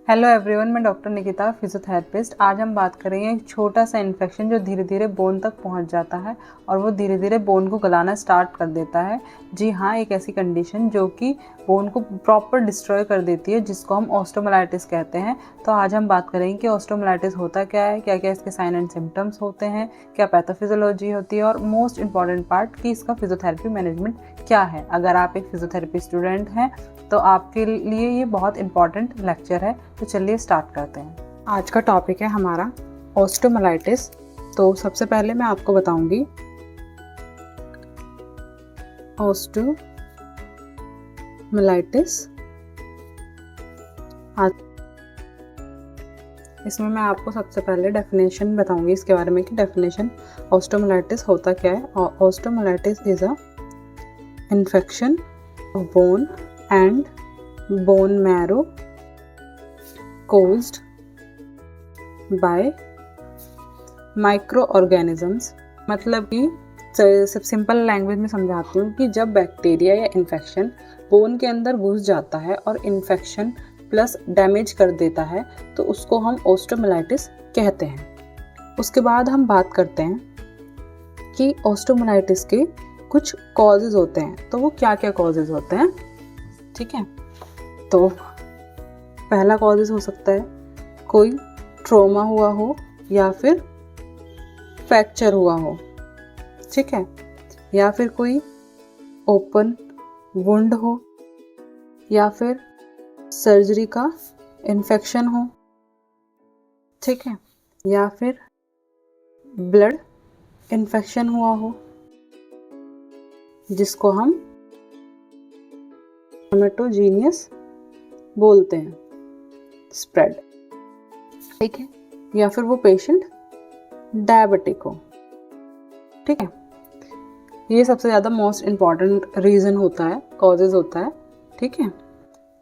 Hello everyone, मैं doctor Nikita, physiotherapist. आज हम बात करेंगे एक छोटा सा इन्फेक्शन जो धीरे धीरे बोन तक पहुंच जाता है और वो धीरे धीरे बोन को गलाना स्टार्ट कर देता है। जी हाँ, एक ऐसी कंडीशन जो कि बोन को प्रॉपर डिस्ट्रॉय कर देती है, जिसको हम ऑस्टियोमाइलाइटिस कहते हैं। तो आज हम बात करेंगे कि ऑस्टियोमाइलाइटिस होता क्या है, क्या क्या इसके साइन एंड सिम्टम्स होते हैं, क्या पैथोफिजियोलॉजी होती है और मोस्ट इंपॉर्टेंट पार्ट कि इसका फिजियोथेरेपी मैनेजमेंट क्या है। अगर आप एक फिजियोथेरेपी स्टूडेंट हैं तो आपके लिए ये बहुत इंपॉर्टेंट लेक्चर है। तो चलिए स्टार्ट करते हैं। आज का टॉपिक है हमारा ऑस्टियोमाइलाइटिस। तो सबसे पहले मैं आपको बताऊंगी ऑस्टियोमाइलाइटिस। इसमें मैं आपको सबसे पहले डेफिनेशन बताऊंगी इसके बारे में कि डेफिनेशन ऑस्टियोमाइलाइटिस होता क्या है। Osteomyelitis is a infection of bone and bone marrow caused by microorganisms। मतलब कि सब सिंपल लैंग्वेज में समझाती हूँ कि जब बैक्टीरिया या इन्फेक्शन बोन के अंदर घुस जाता है और इन्फेक्शन प्लस डैमेज कर देता है तो उसको हम ऑस्टियोमाइलाइटिस कहते हैं। उसके बाद हम बात करते हैं कि ऑस्टियोमाइलाइटिस के कुछ कॉजेज होते हैं। तो वो क्या क्या कॉजेज होते हैं, ठीक है। तो पहला कॉजेज हो सकता है कोई ट्रॉमा हुआ हो या फिर फ्रैक्चर हुआ हो, ठीक है, या फिर कोई ओपन वुंड हो या फिर सर्जरी का इन्फेक्शन हो, ठीक है, या फिर ब्लड इन्फेक्शन हुआ हो जिसको हम हेमेटोजीनियस बोलते हैं, स्प्रेड, ठीक है, या फिर वो पेशेंट डायबिटिक हो, ठीक है। ये सबसे ज़्यादा मोस्ट इम्पॉर्टेंट रीज़न होता है, कॉजेज होता है, ठीक है।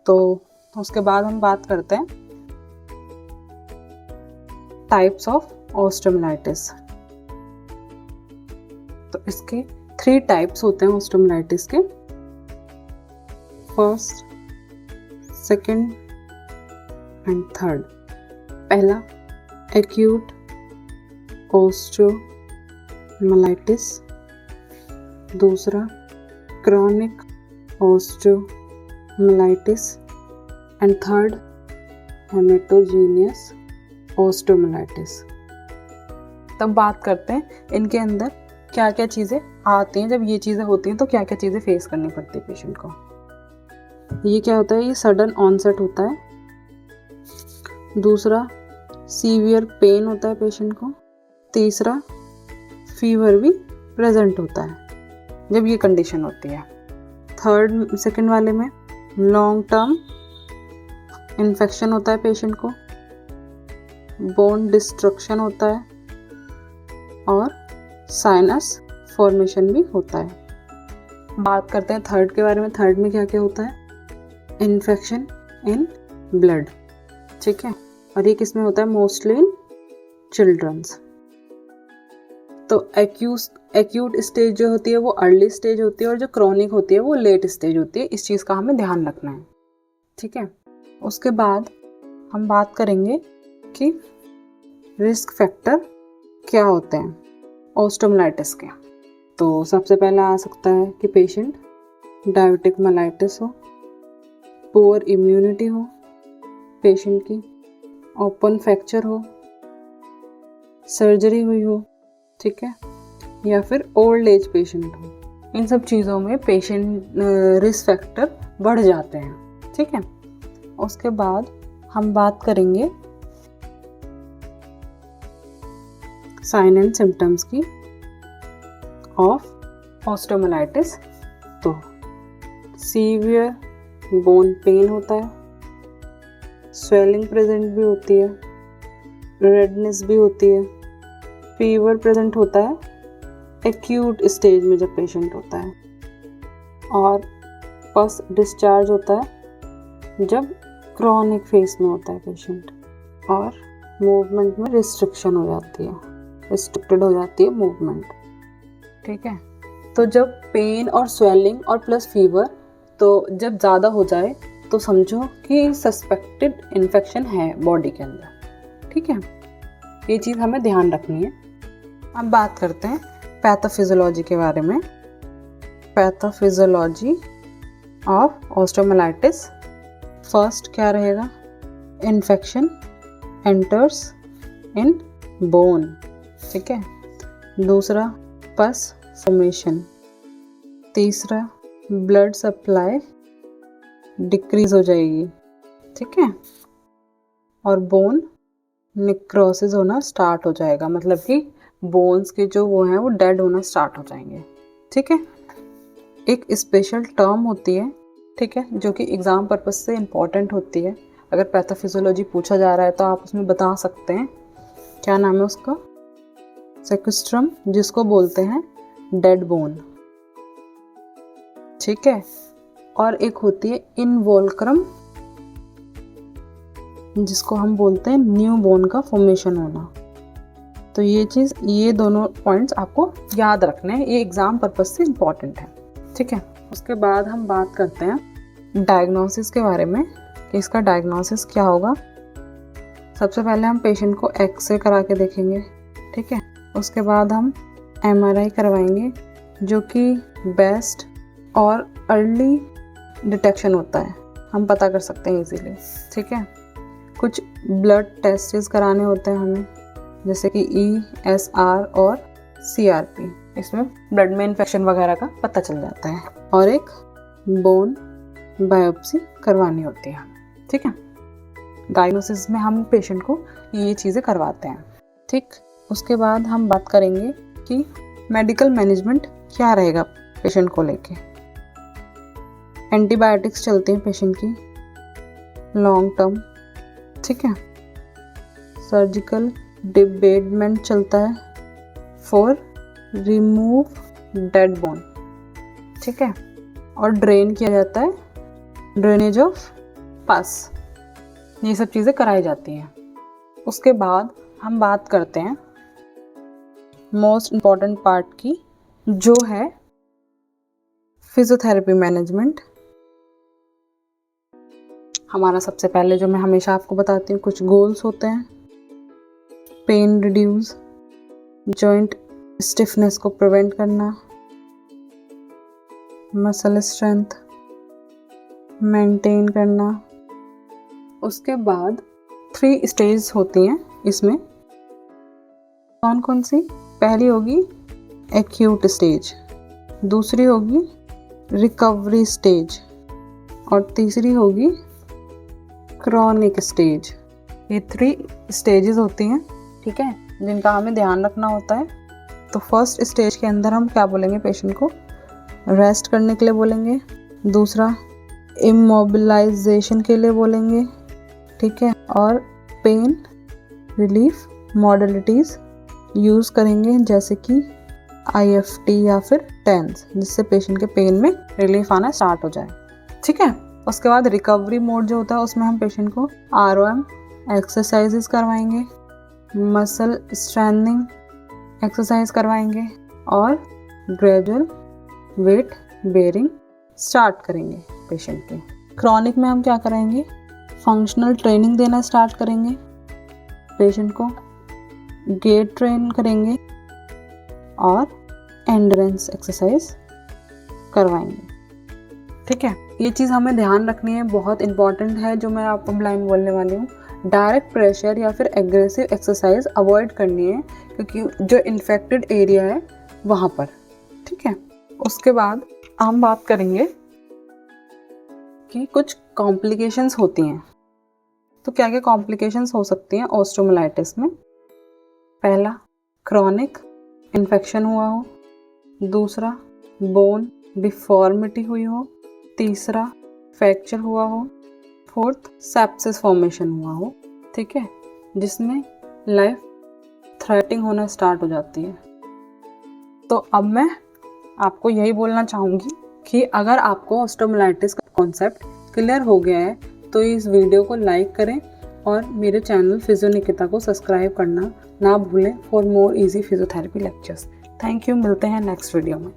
तो उसके बाद हम बात करते हैं टाइप्स ऑफ ऑस्टियोमाइलाइटिस। तो इसके 3 टाइप्स होते हैं ऑस्टियोमाइलाइटिस के। First, second and third. पहला एक्यूट ऑस्टियोमाइलाइटिस, दूसरा chronic osteomyelitis and third haematogenous osteomyelitis. तब बात करते हैं इनके अंदर क्या क्या चीज़ें आती हैं। जब ये चीज़ें होती हैं तो क्या क्या चीज़ें फेस करनी पड़ती है पेशेंट को। ये क्या होता है, ये सडन ऑनसेट होता है। दूसरा, सीवियर पेन होता है पेशेंट को। तीसरा, फीवर भी प्रेजेंट होता है जब ये कंडीशन होती है। थर्ड, सेकंड वाले में लॉन्ग टर्म इन्फेक्शन होता है पेशेंट को, बोन डिस्ट्रक्शन होता है और साइनस फॉर्मेशन भी होता है। बात करते हैं थर्ड के बारे में। थर्ड में क्या क्या होता है, इन्फेक्शन इन ब्लड, ठीक है, और ये किस में होता है, मोस्टली इन चिल्ड्रंस। तो एक्यूट स्टेज जो होती है वो अर्ली स्टेज होती है और जो क्रॉनिक होती है वो लेट स्टेज होती है। इस चीज़ का हमें ध्यान रखना है, ठीक है। उसके बाद हम बात करेंगे कि रिस्क फैक्टर क्या होते हैं ऑस्टियोमाइलाइटिस के। तो सबसे पहला आ सकता है कि पेशेंट डायबिटिक मेलाइटिस हो, पुअर इम्यूनिटी हो पेशेंट की, ओपन फ्रैक्चर हो, सर्जरी हुई हो, ठीक है, या फिर ओल्ड एज पेशेंट हो। इन सब चीज़ों में पेशेंट रिस्क फैक्टर बढ़ जाते हैं, ठीक है। उसके बाद हम बात करेंगे साइन एंड सिम्टम्स की ऑफ ऑस्टियोमाइलाइटिस। तो सीवियर बोन पेन होता है, स्वेलिंग प्रेजेंट भी होती है, रेडनेस भी होती है, फीवर प्रेजेंट होता है एक्यूट स्टेज में जब पेशेंट होता है, और पस डिस्चार्ज होता है जब क्रॉनिक फेज में होता है पेशेंट, और मूवमेंट में रिस्ट्रिक्शन हो जाती है, रिस्ट्रिक्टेड हो जाती है मूवमेंट, ठीक है। तो जब पेन और स्वेलिंग और प्लस फीवर तो जब ज़्यादा हो जाए तो समझो कि सस्पेक्टेड इन्फेक्शन है बॉडी के अंदर। ठीक है, ये चीज़ हमें ध्यान रखनी है। अब बात करते हैं पैथोफिजियोलॉजी के बारे में। Pathophysiology of osteomyelitis. फर्स्ट क्या रहेगा? Infection enters in bone. ठीक है। दूसरा पस फॉर्मेशन। तीसरा ब्लड सप्लाई डिक्रीज हो जाएगी। ठीक है। और बोन निक्रोसिस होना स्टार्ट हो जाएगा, मतलब कि बोन्स के जो वो हैं वो डेड होना स्टार्ट हो जाएंगे। ठीक है। एक स्पेशल टर्म होती है, ठीक है, जो कि एग्ज़ाम पर्पस से इम्पॉर्टेंट होती है। अगर पैथोफिजियोलॉजी पूछा जा रहा है तो आप उसमें बता सकते हैं। क्या नाम है उसका? सेक्वेस्ट्रम, जिसको बोलते हैं डेड बोन। ठीक है। और एक होती है इनवोल्क्रम, जिसको हम बोलते हैं न्यू बोन का फॉर्मेशन होना। तो ये दोनों पॉइंट्स आपको याद रखने हैं, ये एग्जाम पर्पस से इम्पॉर्टेंट है। ठीक है। उसके बाद हम बात करते हैं डायग्नोसिस के बारे में कि इसका डायग्नोसिस क्या होगा। सबसे पहले हम पेशेंट को एक्सरे करा के देखेंगे। ठीक है। उसके बाद हम MRI करवाएंगे, जो कि बेस्ट और अर्ली डिटेक्शन होता है, हम पता कर सकते हैं इजीली। ठीक है। कुछ ब्लड टेस्ट्स कराने होते हैं हमें, जैसे कि ESR और CRP। इसमें ब्लड में इन्फेक्शन वगैरह का पता चल जाता है। और एक बोन बायोप्सी करवानी होती है। ठीक है। डायग्नोसिस में हम पेशेंट को ये चीज़ें करवाते हैं। ठीक। उसके बाद हम बात करेंगे कि मेडिकल मैनेजमेंट क्या रहेगा पेशेंट को लेके। एंटीबायोटिक्स चलती हैं पेशेंट की लॉन्ग टर्म। ठीक है। सर्जिकल डिबेडमेंट चलता है फॉर रिमूव डेड बोन। ठीक है। और ड्रेन किया जाता है, ड्रेनेज ऑफ पस, ये सब चीज़ें कराई जाती हैं। उसके बाद हम बात करते हैं मोस्ट इम्पॉर्टेंट पार्ट की, जो है फिजियोथेरेपी मैनेजमेंट। हमारा सबसे पहले, जो मैं हमेशा आपको बताती हूँ, कुछ गोल्स होते हैं। पेन रिड्यूस, जॉइंट स्टिफनेस को प्रिवेंट करना, मसल स्ट्रेंथ मेंटेन करना। उसके बाद 3 स्टेज होती हैं इसमें। कौन कौन सी? पहली होगी एक्यूट स्टेज, दूसरी होगी रिकवरी स्टेज, और तीसरी होगी क्रॉनिक स्टेज। ये 3 स्टेजेस होती हैं, ठीक है, जिनका हमें ध्यान रखना होता है। तो फर्स्ट स्टेज के अंदर हम क्या बोलेंगे पेशेंट को? रेस्ट करने के लिए बोलेंगे। दूसरा इमोबिलाइजेशन के लिए बोलेंगे, ठीक है, और पेन रिलीफ मॉडलिटीज़ यूज़ करेंगे, जैसे कि IFT या फिर टेंस, जिससे पेशेंट के पेन में रिलीफ आना स्टार्ट हो जाए। ठीक है। उसके बाद रिकवरी मोड जो होता है, उसमें हम पेशेंट को ROM एक्सरसाइजेस करवाएंगे, मसल स्ट्रेंथनिंग एक्सरसाइज करवाएंगे, और ग्रेजुअल वेट बेयरिंग स्टार्ट करेंगे पेशेंट के। क्रॉनिक में हम क्या करेंगे? फंक्शनल ट्रेनिंग देना स्टार्ट करेंगे, पेशेंट को गेट ट्रेन करेंगे और एंड्योरेंस एक्सरसाइज करवाएंगे। ठीक है। ये चीज़ हमें ध्यान रखनी है, बहुत इंपॉर्टेंट है, जो मैं आपको ब्लाइंड बोलने वाली हूँ। डायरेक्ट प्रेशर या फिर एग्रेसिव एक्सरसाइज अवॉइड करनी है, क्योंकि जो इन्फेक्टेड एरिया है वहाँ पर। ठीक है। उसके बाद हम बात करेंगे कि कुछ कॉम्प्लिकेशंस होती हैं। तो क्या क्या कॉम्प्लिकेशंस हो सकती हैं ऑस्टियोमाइलाइटिस में? पहला, क्रॉनिक इन्फेक्शन हुआ हो। दूसरा, बोन डिफॉर्मिटी हुई हो। तीसरा, फ्रैक्चर हुआ हो। फोर्थ, सेप्सिस फॉर्मेशन हुआ हो। ठीक है, जिसमें लाइफ थ्रेटनिंग होना स्टार्ट हो जाती है। तो अब मैं आपको यही बोलना चाहूँगी कि अगर आपको ऑस्टियोमाइलाइटिस का कॉन्सेप्ट क्लियर हो गया है तो इस वीडियो को लाइक करें और मेरे चैनल फिजियो निकिता को सब्सक्राइब करना ना भूलें for more easy physiotherapy lectures. Thank you. मिलते हैं नेक्स्ट वीडियो में।